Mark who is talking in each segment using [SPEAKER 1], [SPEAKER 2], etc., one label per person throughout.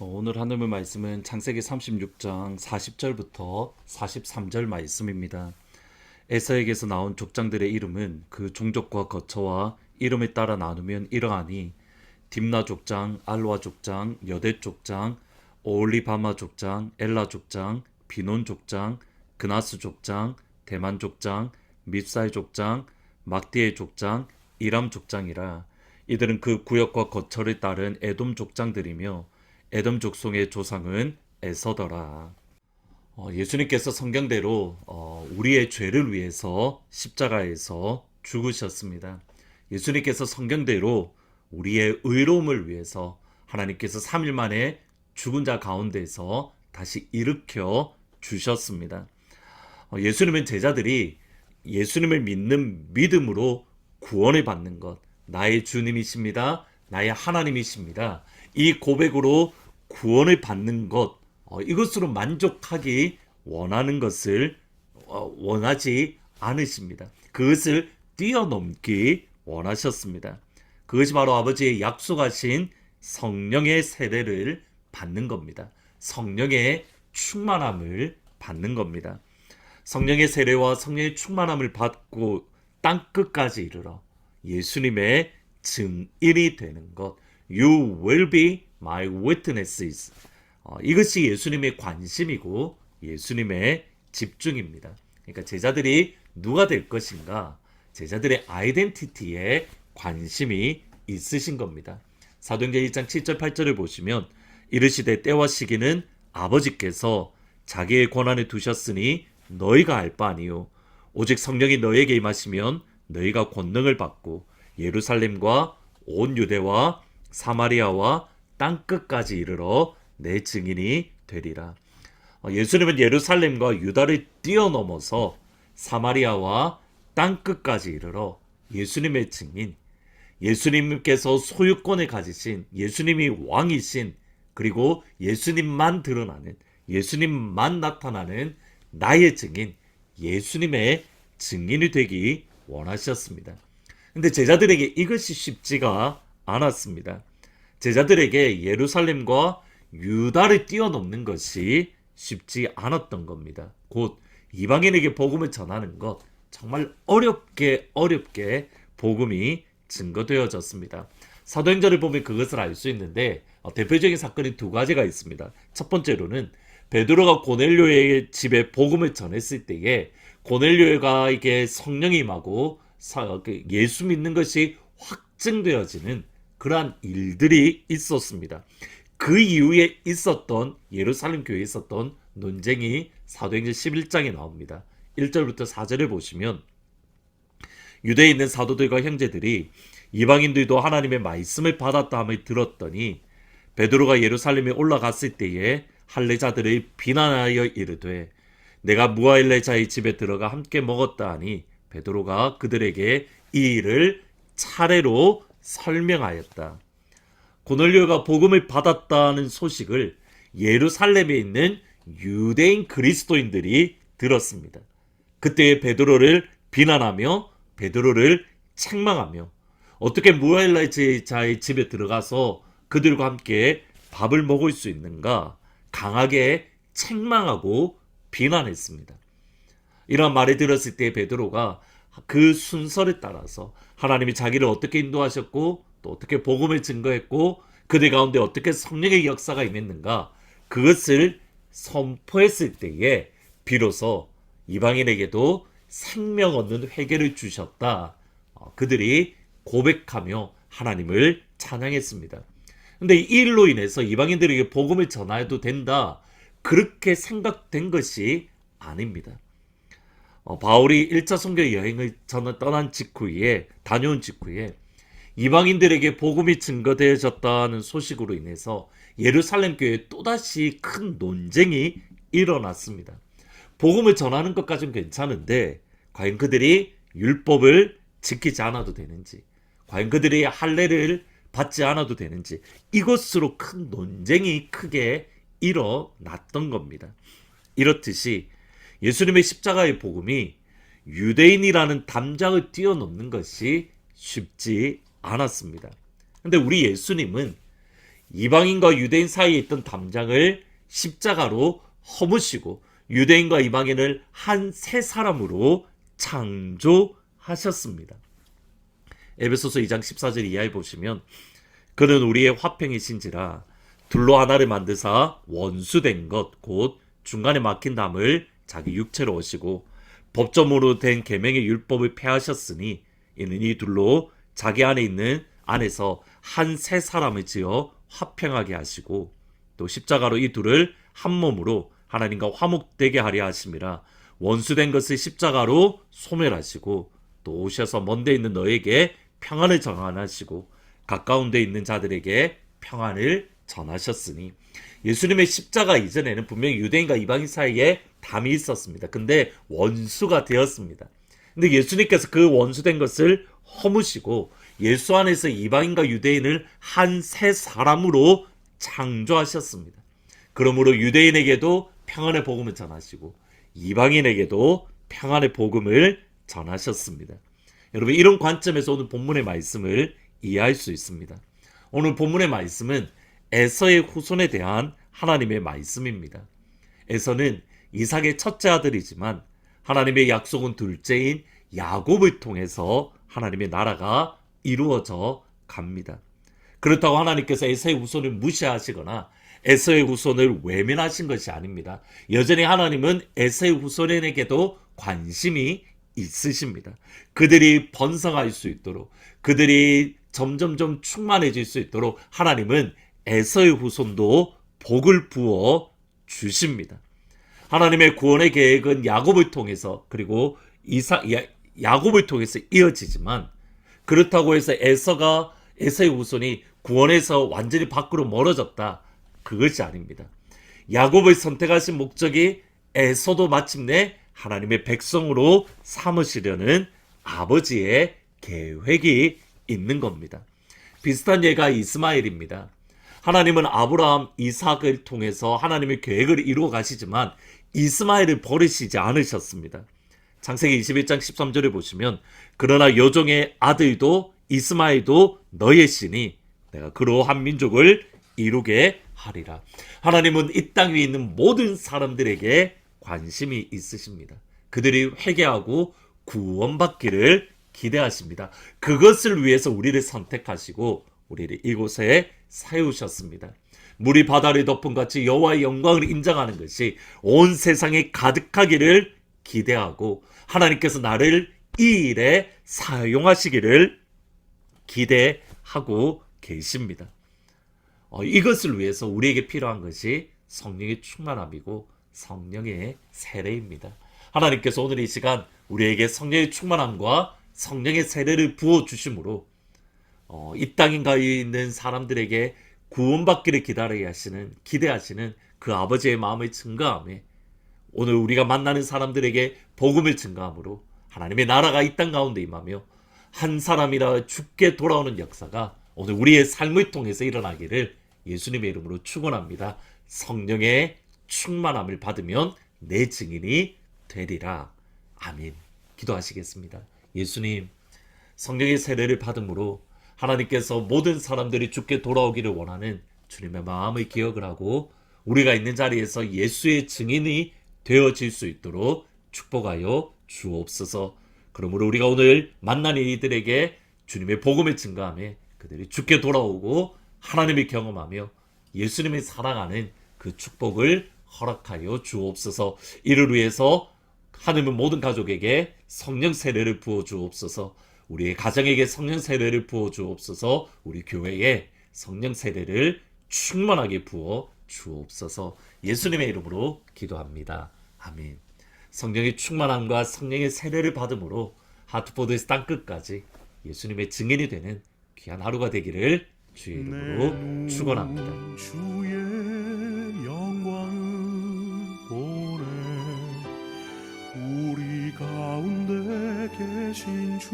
[SPEAKER 1] 오늘 하나님의 말씀은 창세기 36장 40절부터 43절 말씀입니다. 에서에게서 나온 족장들의 이름은 그 종족과 거처와 이름에 따라 나누면 이러하니 딥나 족장, 알와 족장, 여대 족장, 오홀리바마 족장, 엘라 족장, 비논 족장, 그나스 족장, 대만 족장, 밉사의 족장, 막디의 족장, 이람 족장이라. 이들은 그 구역과 거처를 따른 에돔 족장들이며 에돔 족속의 조상은 에서더라. 예수님께서 성경대로 우리의 죄를 위해서 십자가에서 죽으셨습니다. 예수님께서 성경대로 우리의 의로움을 위해서 하나님께서 3일 만에 죽은 자 가운데서 다시 일으켜 주셨습니다. 예수님은 제자들이 예수님을 믿는 믿음으로 구원을 받는 것, 나의 주님이십니다, 나의 하나님이십니다, 이 고백으로 구원을 받는 것, 이것으로 만족하기 원하는 것을 원하지 않으십니다. 그것을 뛰어넘기 원하셨습니다. 그것이 바로 아버지의 약속하신 성령의 세례를 받는 겁니다. 성령의 충만함을 받는 겁니다. 성령의 세례와 성령의 충만함을 받고 땅끝까지 이르러 예수님의 증인이 되는 것, You will be my witnesses. 이것이 예수님의 관심이고 예수님의 집중입니다. 그러니까 제자들이 누가 될 것인가? 제자들의 아이덴티티에 관심이 있으신 겁니다. 사도행전 1장 7절 8절을 보시면 이르시되 때와 시기는 아버지께서 자기의 권한에 두셨으니 너희가 알 바 아니요 오직 성령이 너희에게 임하시면 너희가 권능을 받고 예루살렘과 온 유대와 사마리아와 땅끝까지 이르러 내 증인이 되리라. 예수님은 예루살렘과 유다를 뛰어넘어서 사마리아와 땅끝까지 이르러 예수님의 증인, 예수님께서 소유권을 가지신, 예수님이 왕이신, 그리고 예수님만 드러나는, 예수님만 나타나는 나의 증인, 예수님의 증인이 되기 원하셨습니다. 근데 제자들에게 이것이 쉽지가 않았습니다. 제자들에게 예루살렘과 유다를 뛰어넘는 것이 쉽지 않았던 겁니다. 곧 이방인에게 복음을 전하는 것, 정말 어렵게 복음이 증거되어졌습니다. 사도행전을 보면 그것을 알 수 있는데 대표적인 사건이 두 가지가 있습니다. 첫 번째로는 베드로가 고넬료의 집에 복음을 전했을 때에 고넬료가 이게 성령이 임하고 예수 믿는 것이 확증되어지는 그러한 일들이 있었습니다. 그 이후에 있었던 예루살렘 교회에 있었던 논쟁이 사도행전 11장에 나옵니다. 1절부터 4절을 보시면 유대에 있는 사도들과 형제들이 이방인들도 하나님의 말씀을 받았다 함을 들었더니 베드로가 예루살렘에 올라갔을 때에 할례자들을 비난하여 이르되 내가 무할례자의 집에 들어가 함께 먹었다 하니 베드로가 그들에게 이 일을 차례로 설명하였다. 고넬료가 복음을 받았다는 소식을 예루살렘에 있는 유대인 그리스도인들이 들었습니다. 그때 베드로를 비난하며 베드로를 책망하며 어떻게 무할례자의 집에 들어가서 그들과 함께 밥을 먹을 수 있는가 강하게 책망하고 비난했습니다. 이런 말을 들었을 때 베드로가 그 순서를 따라서 하나님이 자기를 어떻게 인도하셨고 또 어떻게 복음을 증거했고 그들 가운데 어떻게 성령의 역사가 임했는가 그것을 선포했을 때에 비로소 이방인에게도 생명 얻는 회개를 주셨다. 그들이 고백하며 하나님을 찬양했습니다. 근데 이 일로 인해서 이방인들에게 복음을 전해도 된다. 그렇게 생각된 것이 아닙니다. 바울이 1차 선교 여행을 떠난 직후에 다녀온 직후에 이방인들에게 복음이 증거되어졌다는 소식으로 인해서 예루살렘 교회에 또다시 큰 논쟁이 일어났습니다. 복음을 전하는 것까지는 괜찮은데 과연 그들이 율법을 지키지 않아도 되는지, 과연 그들이 할례를 받지 않아도 되는지, 이것으로 큰 논쟁이 크게 일어났던 겁니다. 이렇듯이 예수님의 십자가의 복음이 유대인이라는 담장을 뛰어넘는 것이 쉽지 않았습니다. 근데 우리 예수님은 이방인과 유대인 사이에 있던 담장을 십자가로 허무시고 유대인과 이방인을 한 새 사람으로 창조하셨습니다. 에베소서 2장 14절 이하에 보시면 그는 우리의 화평이신지라 둘로 하나를 만드사 원수된 것 곧 중간에 막힌 담을 자기 육체로 오시고 법점으로 된 계명의 율법을 폐하셨으니 이는 이 둘로 자기 안에 있는 안에서 한 새 사람을 지어 화평하게 하시고 또 십자가로 이 둘을 한 몸으로 하나님과 화목되게 하려 하심이라. 원수된 것을 십자가로 소멸하시고 또 오셔서 먼데 있는 너에게 평안을 전하시고 가까운 데 있는 자들에게 평안을 전하셨으니, 예수님의 십자가 이전에는 분명히 유대인과 이방인 사이에 담이 있었습니다. 근데 원수가 되었습니다. 근데 예수님께서 그 원수된 것을 허무시고 예수 안에서 이방인과 유대인을 한 새 사람으로 창조하셨습니다. 그러므로 유대인에게도 평안의 복음을 전하시고 이방인에게도 평안의 복음을 전하셨습니다. 여러분, 이런 관점에서 오늘 본문의 말씀을 이해할 수 있습니다. 오늘 본문의 말씀은 에서의 후손에 대한 하나님의 말씀입니다. 에서는 이삭의 첫째 아들이지만 하나님의 약속은 둘째인 야곱을 통해서 하나님의 나라가 이루어져 갑니다. 그렇다고 하나님께서 에서의 후손을 무시하시거나 에서의 후손을 외면하신 것이 아닙니다. 여전히 하나님은 에서의 후손에게도 관심이 있으십니다. 그들이 번성할 수 있도록, 그들이 점점점 충만해질 수 있도록 하나님은 에서의 후손도 복을 부어 주십니다. 하나님의 구원의 계획은 야곱을 통해서 그리고 야곱을 통해서 이어지지만, 그렇다고 해서 에서의 후손이 구원에서 완전히 밖으로 멀어졌다, 그것이 아닙니다. 야곱을 선택하신 목적이 에서도 마침내 하나님의 백성으로 삼으시려는 아버지의 계획이 있는 겁니다. 비슷한 예가 이스마엘입니다. 하나님은 아브라함, 이삭을 통해서 하나님의 계획을 이루어 가시지만 이스마엘을 버리시지 않으셨습니다. 창세기 21장 13절에 보시면 그러나 여종의 아들도 이스마엘도 너의 씨니 내가 그로 한 민족을 이루게 하리라. 하나님은 이 땅 위에 있는 모든 사람들에게 관심이 있으십니다. 그들이 회개하고 구원받기를 기대하십니다. 그것을 위해서 우리를 선택하시고 우리를 이곳에 세우셨습니다. 물이 바다를 덮은 같이 여호와의 영광을 인정하는 것이 온 세상에 가득하기를 기대하고 하나님께서 나를 이 일에 사용하시기를 기대하고 계십니다. 이것을 위해서 우리에게 필요한 것이 성령의 충만함이고 성령의 세례입니다. 하나님께서 오늘 이 시간 우리에게 성령의 충만함과 성령의 세례를 부어주심으로 이 땅에 있는 사람들에게 구원받기를 기대하시는 그 아버지의 마음을 증거하며 오늘 우리가 만나는 사람들에게 복음을 증거함으로 하나님의 나라가 이 땅 가운데 임하며 한 사람이라 죽게 돌아오는 역사가 오늘 우리의 삶을 통해서 일어나기를 예수님의 이름으로 축원합니다. 성령의 충만함을 받으면 내 증인이 되리라. 아멘. 기도하시겠습니다. 예수님, 성령의 세례를 받음으로 하나님께서 모든 사람들이 죽게 돌아오기를 원하는 주님의 마음을 기억을 하고 우리가 있는 자리에서 예수의 증인이 되어질 수 있도록 축복하여 주옵소서. 그러므로 우리가 오늘 만난 이들에게 주님의 복음을 증거하며 그들이 죽게 돌아오고 하나님을 경험하며 예수님을 사랑하는 그 축복을 허락하여 주옵소서. 이를 위해서 하나님은 모든 가족에게 성령 세례를 부어 주옵소서. 우리의 가정에게 성령 세례를 부어 주옵소서. 우리 교회에 성령 세례를 충만하게 부어 주옵소서. 예수님의 이름으로 기도합니다. 아멘. 성령의 충만함과 성령의 세례를 받음으로 하트포드에서 땅끝까지 예수님의 증인이 되는 귀한 하루가 되기를 주의 이름으로 축원합니다.
[SPEAKER 2] 주의 영광을 보내 계신 주님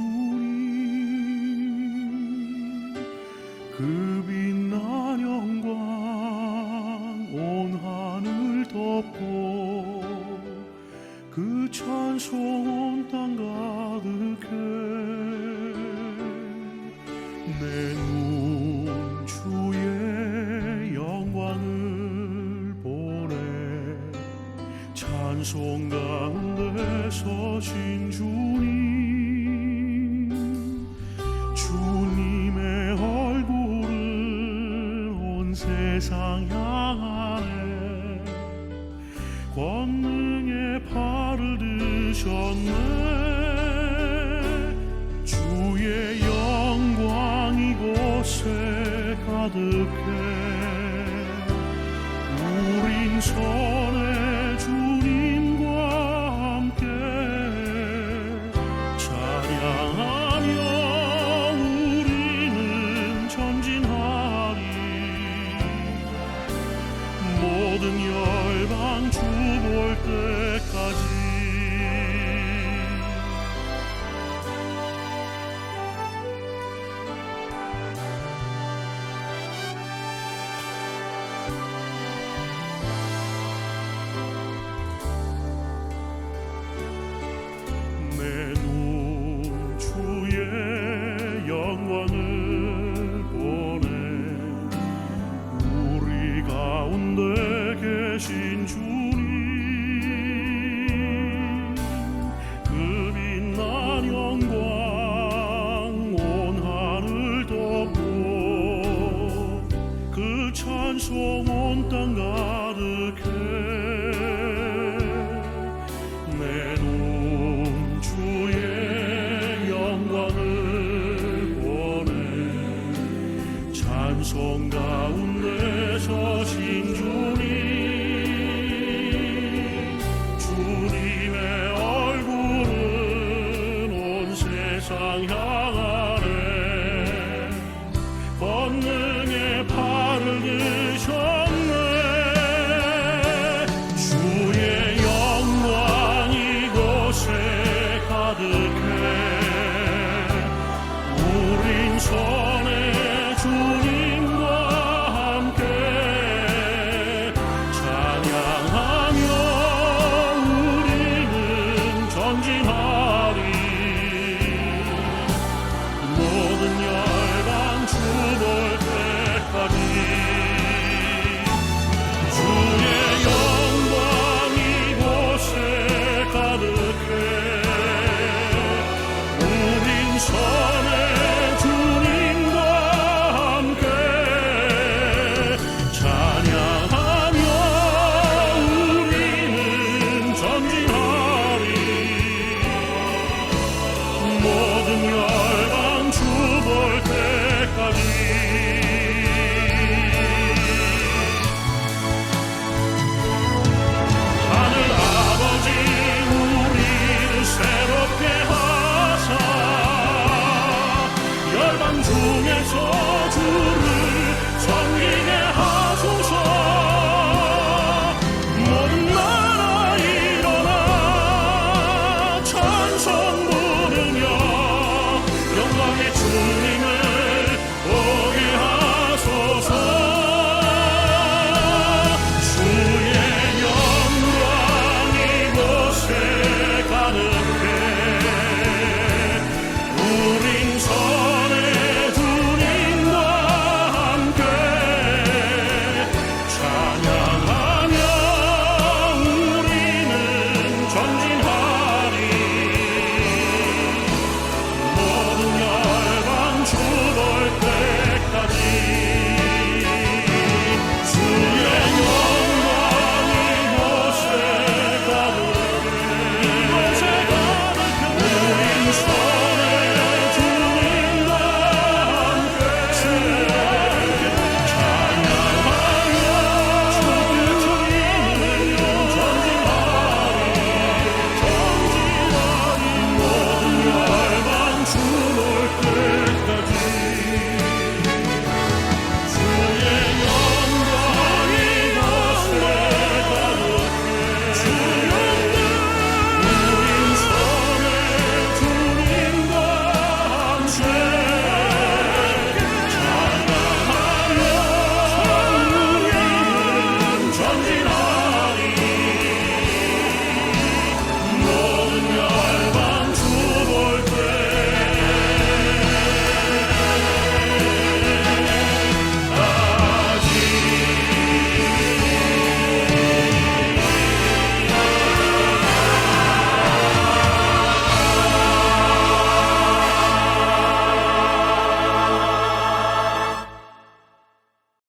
[SPEAKER 2] 그 빛난 영광 온 하늘 덮고 그 찬송 온 땅 가득해 내 눈 주의 영광을 보네 찬송 가운데 서신 주님 주님의 얼굴을 온 세상 향하네 권능의 팔을 드셨네 주의 영광 이곳에 가득해 우린 선의 주님과 함께 찬양하며 우리는 전진하리 모든 열방 주 볼 때까지 내 눈 주의 영광을 보네 우리 가운데 계신 주님 그 빛난 영광 온 하늘 덮고 그 찬송 온 땅 가득해 내 눈 주의 영광을 보네 찬송 가운데 서신 주님 주님의 얼굴은 온 세상 향하네 권능의 팔을 드셨네 주의 영광 이곳에 가득해 우린 선의 주님과 함께 찬양하며 우리는 전진하리 모든 열방 주 볼 때까지 주의 영광 이곳에 가득해 우린 선의 주님과 함께 찬양하며 우리는 전진하리 모든 열방 주 볼 때까지 하늘 아버지 우리를 새롭게 하사 열방 중에서 주를 섬기게 하소서 모든 나라 일어나 찬송 부르며 영광의 주님을 보게 하소서 주의 영광 이곳에 가득해 우린 선의 주님과 함께 찬양하며 우리는 전진